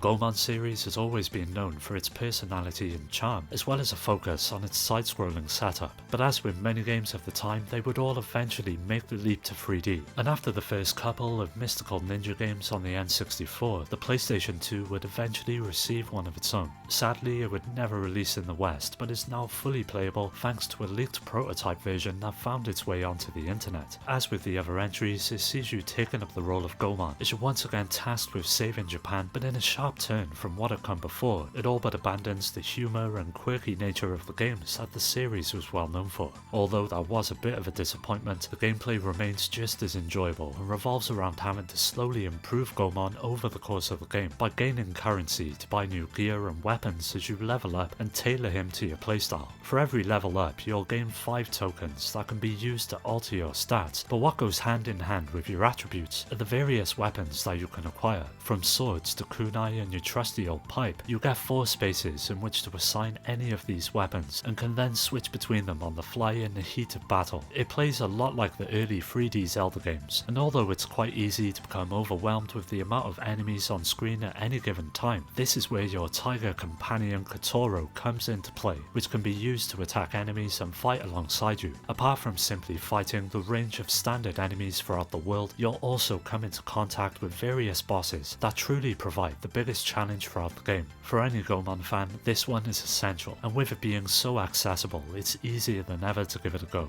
Goemon series has always been known for its personality and charm, as well as a focus on its side-scrolling setup, but as with many games of the time, they would all eventually make the leap to 3D, and after the first couple of mystical ninja games on the N64, the PlayStation 2 would eventually receive one of its own. Sadly, it would never release in the West, but is now fully playable thanks to a leaked prototype version that found its way onto the internet. As with the other entries, it sees you taking up the role of Goemon, as you're once again tasked with saving Japan, but in a sharp turn from what had come before, it all but abandons the humour and quirky nature of the games that the series was well known for. Although that was a bit of a disappointment, the gameplay remains just as enjoyable and revolves around having to slowly improve Goemon over the course of the game by gaining currency to buy new gear and weapons as you level up and tailor him to your playstyle. For every level up, you'll gain 5 tokens that can be used to alter your stats, but what goes hand in hand with your attributes are the various weapons that you can acquire. From swords to kunai and your trusty old pipe, you get 4 spaces in which to assign any of these weapons and can then switch between them on the fly in the heat of battle. It plays a lot like the early 3D Zelda games, and although it's quite easy to become overwhelmed with the amount of enemies on screen at any given time, this is where your tiger companion Kotoro comes into play, which can be used to attack enemies and fight alongside you. Apart from simply fighting the range of standard enemies throughout the world, you'll also come into contact with various bosses that truly provide the biggest challenge throughout the game. For any Goemon fan, this one is essential, and with it being so accessible, it's easier than ever to give it a go.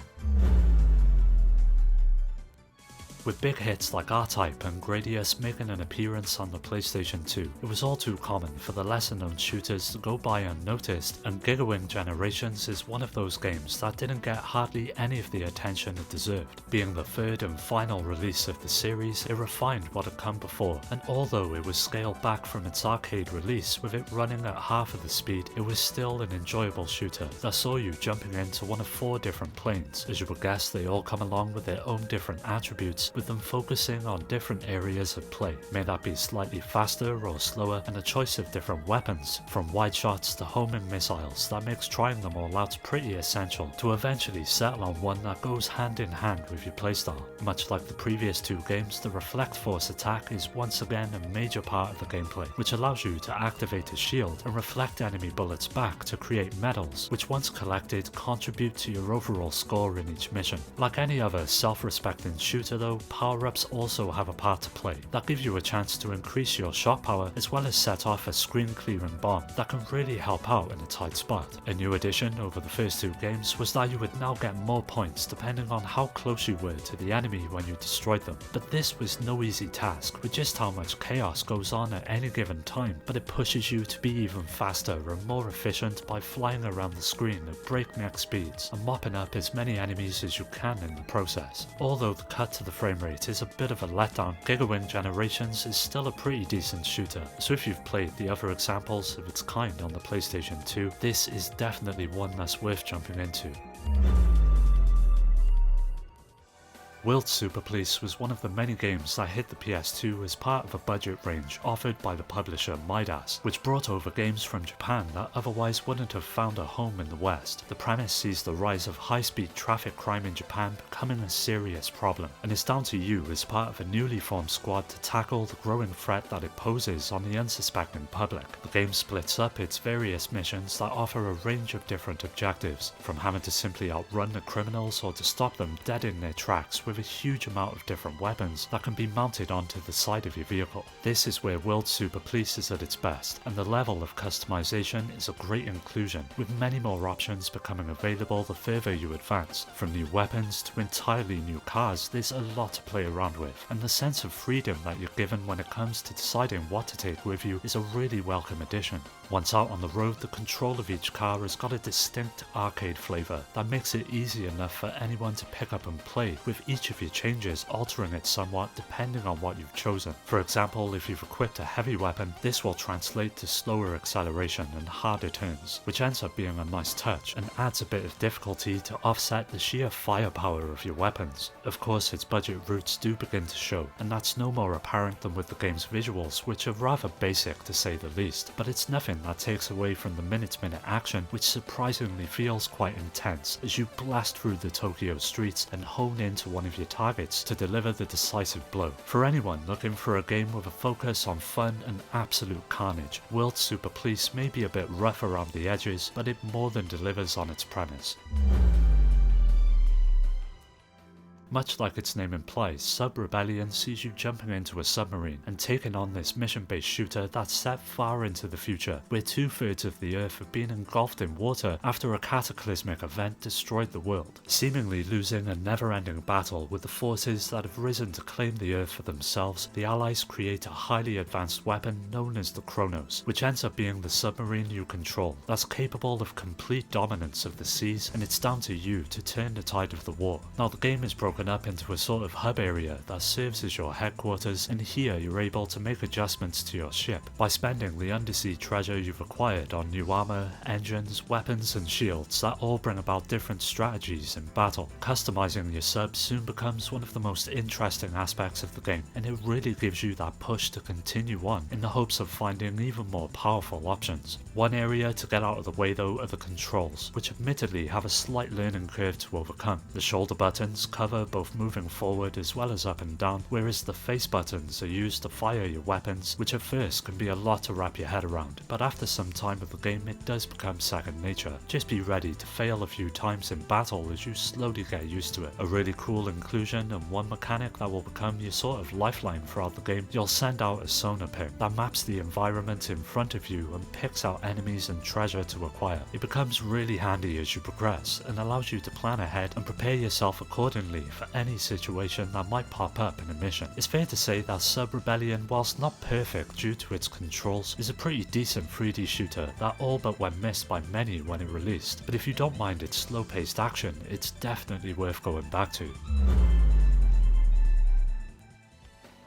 With big hits like R-Type and Gradius making an appearance on the PlayStation 2, it was all too common for the lesser known shooters to go by unnoticed, and Gigawing Generations is one of those games that didn't get hardly any of the attention it deserved. Being the third and final release of the series, it refined what had come before, and although it was scaled back from its arcade release with it running at half of the speed, it was still an enjoyable shooter that saw you jumping into one of 4 different planes. As you would guess, they all come along with their own different attributes, with them focusing on different areas of play, may that be slightly faster or slower, and a choice of different weapons, from wide shots to homing missiles, that makes trying them all out pretty essential to eventually settle on one that goes hand in hand with your playstyle. Much like the previous 2 games, the Reflect Force attack is once again a major part of the gameplay, which allows you to activate a shield and reflect enemy bullets back to create medals, which once collected contribute to your overall score in each mission. Like any other self-respecting shooter though, power-ups also have a part to play that gives you a chance to increase your shot power as well as set off a screen-clearing bomb that can really help out in a tight spot. A new addition over the first 2 games was that you would now get more points depending on how close you were to the enemy when you destroyed them, but this was no easy task with just how much chaos goes on at any given time, but it pushes you to be even faster and more efficient by flying around the screen at breakneck speeds and mopping up as many enemies as you can in the process. Although the cut to the frame rate is a bit of a letdown, Gigawing Generations is still a pretty decent shooter, so if you've played the other examples of its kind on the PlayStation 2, this is definitely one that's worth jumping into. World Super Police was one of the many games that hit the PS2 as part of a budget range offered by the publisher Midas, which brought over games from Japan that otherwise wouldn't have found a home in the West. The premise sees the rise of high-speed traffic crime in Japan becoming a serious problem, and it's down to you as part of a newly formed squad to tackle the growing threat that it poses on the unsuspecting public. The game splits up its various missions that offer a range of different objectives, from having to simply outrun the criminals or to stop them dead in their tracks with a huge amount of different weapons that can be mounted onto the side of your vehicle. This is where World Super Police is at its best, and the level of customization is a great inclusion, with many more options becoming available the further you advance. From new weapons to entirely new cars, there's a lot to play around with, and the sense of freedom that you're given when it comes to deciding what to take with you is a really welcome addition. Once out on the road, the control of each car has got a distinct arcade flavour that makes it easy enough for anyone to pick up and play, with each of your changes altering it somewhat depending on what you've chosen. For example, if you've equipped a heavy weapon, this will translate to slower acceleration and harder turns, which ends up being a nice touch and adds a bit of difficulty to offset the sheer firepower of your weapons. Of course, its budget roots do begin to show, and that's no more apparent than with the game's visuals, which are rather basic to say the least, but it's nothing that takes away from the minute-to-minute action, which surprisingly feels quite intense as you blast through the Tokyo streets and hone into one of of your targets to deliver the decisive blow. For anyone looking for a game with a focus on fun and absolute carnage, World Super Police may be a bit rough around the edges, but it more than delivers on its premise. Much like its name implies, Sub Rebellion sees you jumping into a submarine and taking on this mission-based shooter that's set far into the future, where 2/3 of the Earth have been engulfed in water after a cataclysmic event destroyed the world. Seemingly losing a never-ending battle with the forces that have risen to claim the Earth for themselves, the Allies create a highly advanced weapon known as the Chronos, which ends up being the submarine you control, that's capable of complete dominance of the seas, and it's down to you to turn the tide of the war. Now, the game is broken up into a sort of hub area that serves as your headquarters, and here you're able to make adjustments to your ship by spending the undersea treasure you've acquired on new armor, engines, weapons and shields that all bring about different strategies in battle. Customizing your sub soon becomes one of the most interesting aspects of the game, and it really gives you that push to continue on in the hopes of finding even more powerful options. One area to get out of the way though are the controls, which admittedly have a slight learning curve to overcome. The shoulder buttons cover both moving forward as well as up and down, whereas the face buttons are used to fire your weapons, which at first can be a lot to wrap your head around, but after some time of the game it does become second nature. Just be ready to fail a few times in battle as you slowly get used to it. A really cool inclusion and one mechanic that will become your sort of lifeline throughout the game: you'll send out a sonar ping that maps the environment in front of you and picks out enemies and treasure to acquire. It becomes really handy as you progress and allows you to plan ahead and prepare yourself accordingly for any situation that might pop up in a mission. It's fair to say that Sub Rebellion, whilst not perfect due to its controls, is a pretty decent 3D shooter that all but went missed by many when it released, but if you don't mind its slow-paced action, it's definitely worth going back to.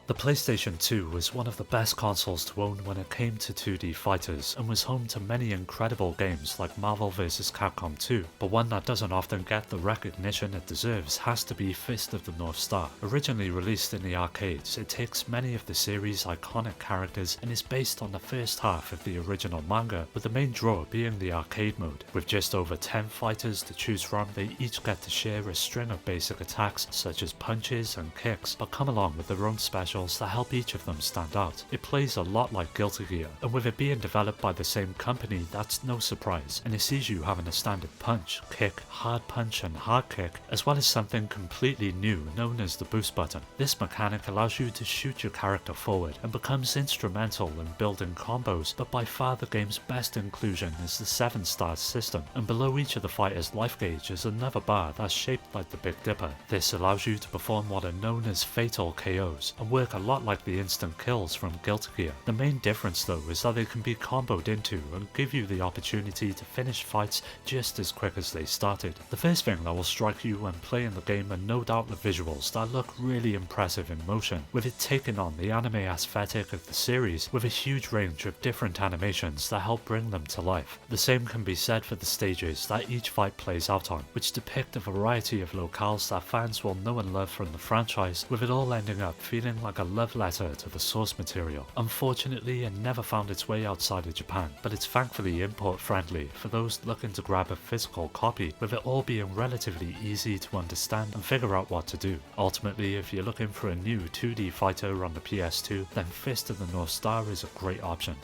The PlayStation 2 was one of the best consoles to own when it came to 2D fighters, and was home to many incredible games like Marvel vs Capcom 2, but one that doesn't often get the recognition it deserves has to be Fist of the North Star. Originally released in the arcades, it takes many of the series' iconic characters and is based on the first half of the original manga, with the main draw being the arcade mode. With just over 10 fighters to choose from, they each get to share a string of basic attacks such as punches and kicks, but come along with their own specials that help each of them stand out. It plays a lot like Guilty Gear, and with it being developed by the same company, that's no surprise, and it sees you having a standard punch, kick, hard punch and hard kick, as well as something completely new known as the boost button. This mechanic allows you to shoot your character forward and becomes instrumental in building combos, but by far the game's best inclusion is the 7 stars system, and below each of the fighters' life gauge is another bar that's shaped like the Big Dipper. This allows you to perform what are known as fatal KOs, and work a lot like the instant kills from Guilty Gear. The main difference though is that they can be comboed into and give you the opportunity to finish fights just as quick as they started. The first thing that will strike you when playing the game are no doubt the visuals that look really impressive in motion, with it taking on the anime aesthetic of the series with a huge range of different animations that help bring them to life. The same can be said for the stages that each fight plays out on, which depict a variety of locales that fans will know and love from the franchise, with it all ending up feeling like a love letter to the source material. Unfortunately, it never found its way outside of Japan, but it's thankfully import friendly for those looking to grab a physical copy, with it all being relatively easy to understand and figure out what to do. Ultimately, if you're looking for a new 2D fighter on the PS2, then Fist of the North Star is a great option.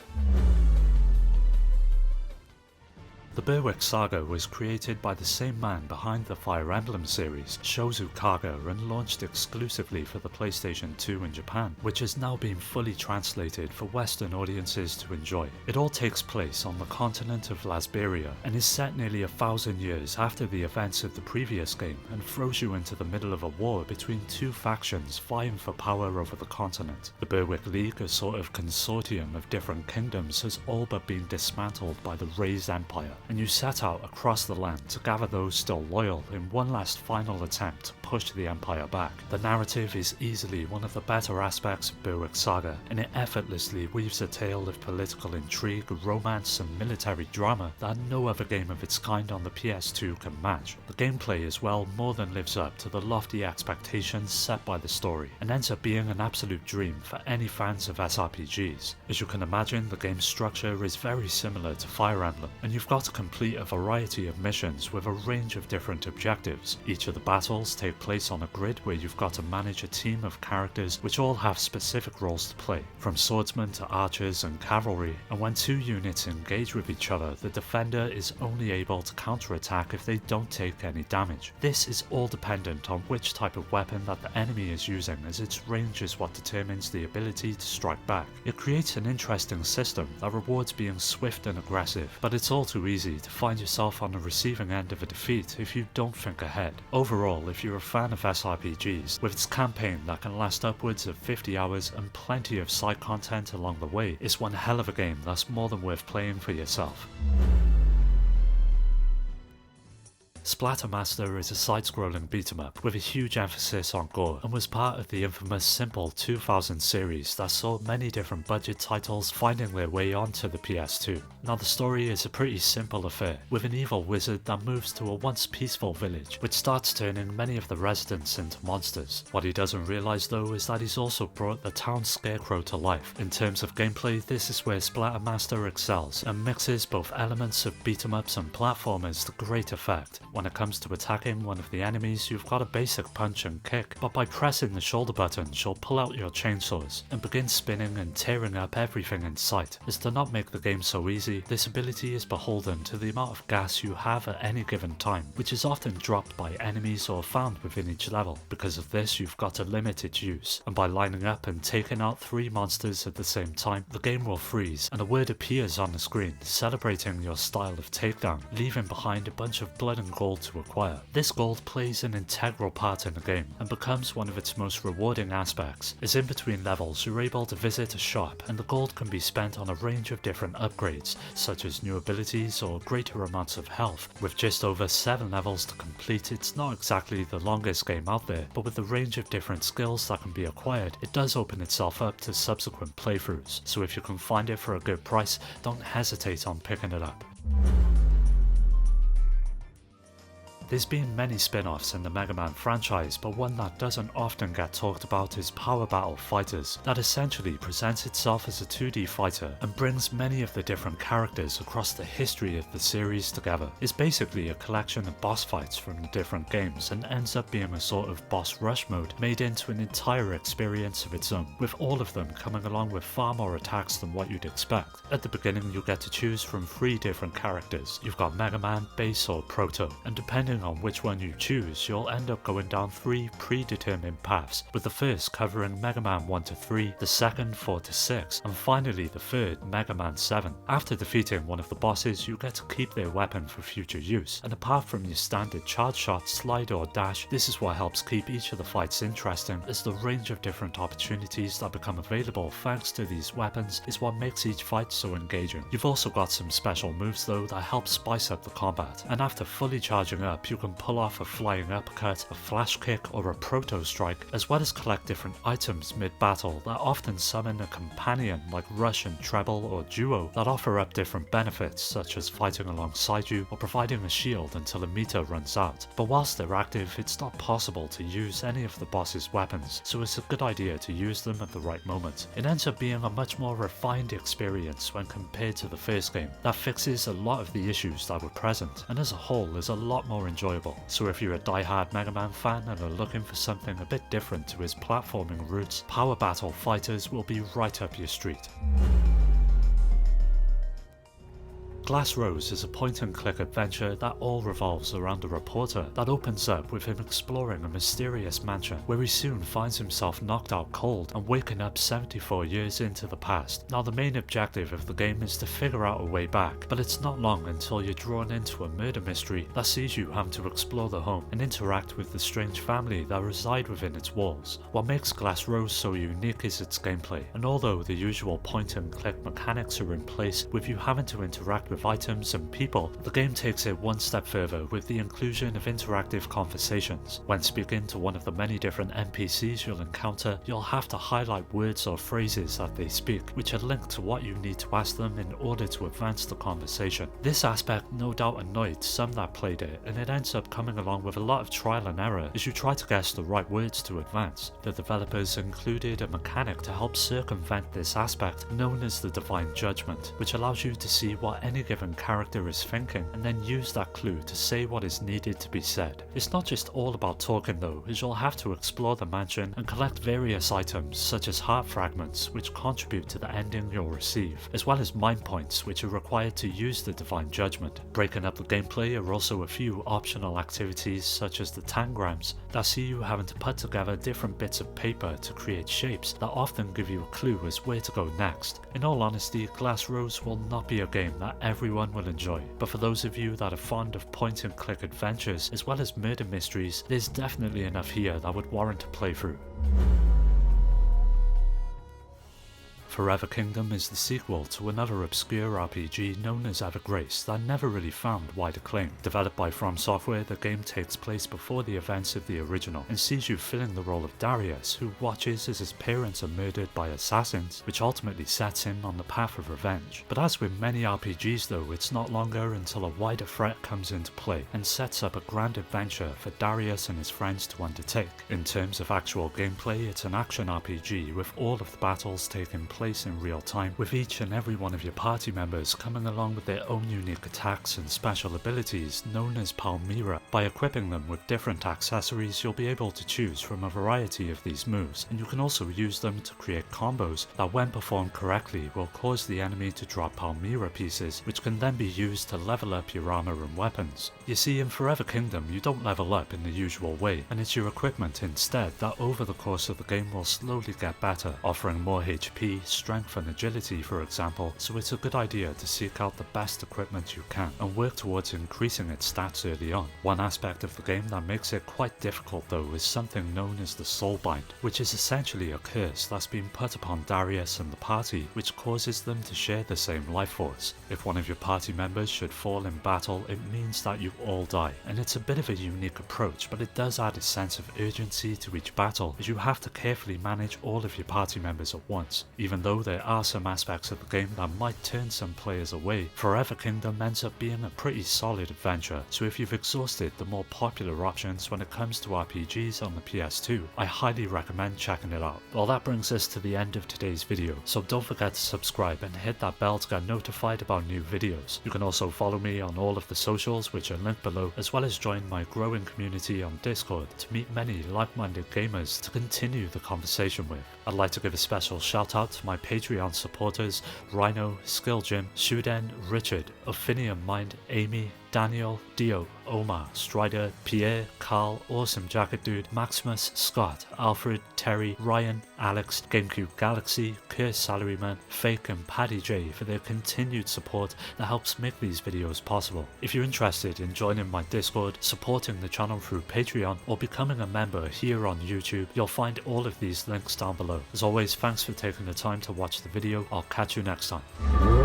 The Berwick saga was created by the same man behind the Fire Emblem series, Shozu Kaga, and launched exclusively for the PlayStation 2 in Japan, which has now been fully translated for Western audiences to enjoy. It all takes place on the continent of Lasberia, and is set nearly 1,000 years after the events of the previous game, and throws you into the middle of a war between two factions vying for power over the continent. The Berwick League, a sort of consortium of different kingdoms, has all but been dismantled by the Raised Empire, and you set out across the land to gather those still loyal in one last final attempt to push the Empire back. The narrative is easily one of the better aspects of Berwick Saga, and it effortlessly weaves a tale of political intrigue, romance and military drama that no other game of its kind on the PS2 can match. The gameplay as well more than lives up to the lofty expectations set by the story, and ends up being an absolute dream for any fans of SRPGs. As you can imagine, the game's structure is very similar to Fire Emblem, and you've got to complete a variety of missions with a range of different objectives. Each of the battles take place on a grid where you've got to manage a team of characters which all have specific roles to play, from swordsmen to archers and cavalry, and when two units engage with each other, the defender is only able to counterattack if they don't take any damage. This is all dependent on which type of weapon that the enemy is using, as its range is what determines the ability to strike back. It creates an interesting system that rewards being swift and aggressive, but it's all too easy to find yourself on the receiving end of a defeat if you don't think ahead. Overall, if you're a fan of SRPGs, with its campaign that can last upwards of 50 hours and plenty of side content along the way, it's one hell of a game that's more than worth playing for yourself. Splattermaster is a side-scrolling beat-em-up with a huge emphasis on gore, and was part of the infamous Simple 2000 series that saw many different budget titles finding their way onto the PS2. Now the story is a pretty simple affair, with an evil wizard that moves to a once peaceful village, which starts turning many of the residents into monsters. What he doesn't realise though is that he's also brought the town scarecrow to life. In terms of gameplay, this is where Splattermaster excels, and mixes both elements of beat-em-ups and platformers to great effect. When it comes to attacking one of the enemies, you've got a basic punch and kick, but by pressing the shoulder button, you'll pull out your chainsaws and begin spinning and tearing up everything in sight. As to not make the game so easy, this ability is beholden to the amount of gas you have at any given time, which is often dropped by enemies or found within each level. Because of this, you've got to limit its use, and by lining up and taking out 3 monsters at the same time, the game will freeze and a word appears on the screen celebrating your style of takedown, leaving behind a bunch of blood and gold to acquire. This gold plays an integral part in the game and becomes one of its most rewarding aspects, as in between levels you're able to visit a shop and the gold can be spent on a range of different upgrades, such as new abilities or greater amounts of health. With just over 7 levels to complete, it's not exactly the longest game out there, but with the range of different skills that can be acquired, it does open itself up to subsequent playthroughs, so if you can find it for a good price, don't hesitate on picking it up. There's been many spin-offs in the Mega Man franchise, but one that doesn't often get talked about is Power Battle Fighters, that essentially presents itself as a 2D fighter and brings many of the different characters across the history of the series together. It's basically a collection of boss fights from the different games and ends up being a sort of boss rush mode made into an entire experience of its own, with all of them coming along with far more attacks than what you'd expect. At the beginning you get to choose from 3 different characters. You've got Mega Man, Base or Proto, and depending on which one you choose, you'll end up going down 3 predetermined paths, with the first covering Mega Man 1 to 3, the second 4 to 6, and finally the third, Mega Man 7. After defeating one of the bosses, you get to keep their weapon for future use, and apart from your standard charge shot, slide or dash, this is what helps keep each of the fights interesting, as the range of different opportunities that become available thanks to these weapons is what makes each fight so engaging. You've also got some special moves though that help spice up the combat, and after fully charging up, you can pull off a flying uppercut, a flash kick or a proto strike, as well as collect different items mid-battle that often summon a companion like Rush and Treble or Duo that offer up different benefits, such as fighting alongside you or providing a shield until a meter runs out. But whilst they're active, it's not possible to use any of the boss's weapons, so it's a good idea to use them at the right moment. It ends up being a much more refined experience when compared to the first game that fixes a lot of the issues that were present, and as a whole is a lot more enjoyable. So if you're a die-hard Mega Man fan and are looking for something a bit different to his platforming roots, Power Battle Fighters will be right up your street. Glass Rose is a point-and-click adventure that all revolves around a reporter that opens up with him exploring a mysterious mansion where he soon finds himself knocked out cold and waking up 74 years into the past. Now the main objective of the game is to figure out a way back, but it's not long until you're drawn into a murder mystery that sees you having to explore the home and interact with the strange family that reside within its walls. What makes Glass Rose so unique is its gameplay, and although the usual point-and-click mechanics are in place with you having to interact with items and people, the game takes it one step further with the inclusion of interactive conversations. When speaking to one of the many different NPCs you'll encounter, you'll have to highlight words or phrases that they speak, which are linked to what you need to ask them in order to advance the conversation. This aspect no doubt annoyed some that played it, and it ends up coming along with a lot of trial and error as you try to guess the right words to advance. The developers included a mechanic to help circumvent this aspect known as the Divine Judgment, which allows you to see what any given character is thinking and then use that clue to say what is needed to be said. It's not just all about talking though, as you'll have to explore the mansion and collect various items such as heart fragments which contribute to the ending you'll receive, as well as mind points which are required to use the divine judgment. Breaking up the gameplay are also a few optional activities such as the tangrams that see you having to put together different bits of paper to create shapes that often give you a clue as where to go next. In all honesty, Glass Rose will not be a game that everyone will enjoy, but for those of you that are fond of point and click adventures as well as murder mysteries, there's definitely enough here that would warrant a playthrough. Forever Kingdom is the sequel to another obscure RPG known as Evergrace that never really found wide acclaim. Developed by From Software, the game takes place before the events of the original and sees you filling the role of Darius, who watches as his parents are murdered by assassins, which ultimately sets him on the path of revenge. But as with many RPGs though, it's not longer until a wider threat comes into play and sets up a grand adventure for Darius and his friends to undertake. In terms of actual gameplay, it's an action RPG with all of the battles taking place in real time, with each and every one of your party members coming along with their own unique attacks and special abilities known as Palmyra. By equipping them with different accessories, you'll be able to choose from a variety of these moves, and you can also use them to create combos that, when performed correctly, will cause the enemy to drop Palmyra pieces, which can then be used to level up your armor and weapons. You see, in Forever Kingdom you don't level up in the usual way, and it's your equipment instead that over the course of the game will slowly get better, offering more HP, strength and agility for example, so it's a good idea to seek out the best equipment you can and work towards increasing its stats early on. One aspect of the game that makes it quite difficult though is something known as the Soulbind, which is essentially a curse that's been put upon Darius and the party, which causes them to share the same life force. If one of your party members should fall in battle, it means that you all die, and it's a bit of a unique approach, but it does add a sense of urgency to each battle, as you have to carefully manage all of your party members at once. Even though there are some aspects of the game that might turn some players away, Forever Kingdom ends up being a pretty solid adventure, so if you've exhausted the more popular options when it comes to RPGs on the PS2, I highly recommend checking it out. Well, that brings us to the end of today's video, so don't forget to subscribe and hit that bell to get notified about new videos. You can also follow me on all of the socials which are linked below, as well as join my growing community on Discord to meet many like-minded gamers to continue the conversation with. I'd like to give a special shout out to my Patreon supporters Rhino, Skill Jim, Shuden, Richard, Ophinium Mind, Amy, Daniel, Dio, Omar, Strider, Pierre, Carl, Awesome Jacket Dude, Maximus, Scott, Alfred, Terry, Ryan, Alex, GameCube Galaxy, Curse Salaryman, Fake and Paddy J for their continued support that helps make these videos possible. If you're interested in joining my Discord, supporting the channel through Patreon, or becoming a member here on YouTube, you'll find all of these links down below. As always, thanks for taking the time to watch the video. I'll catch you next time.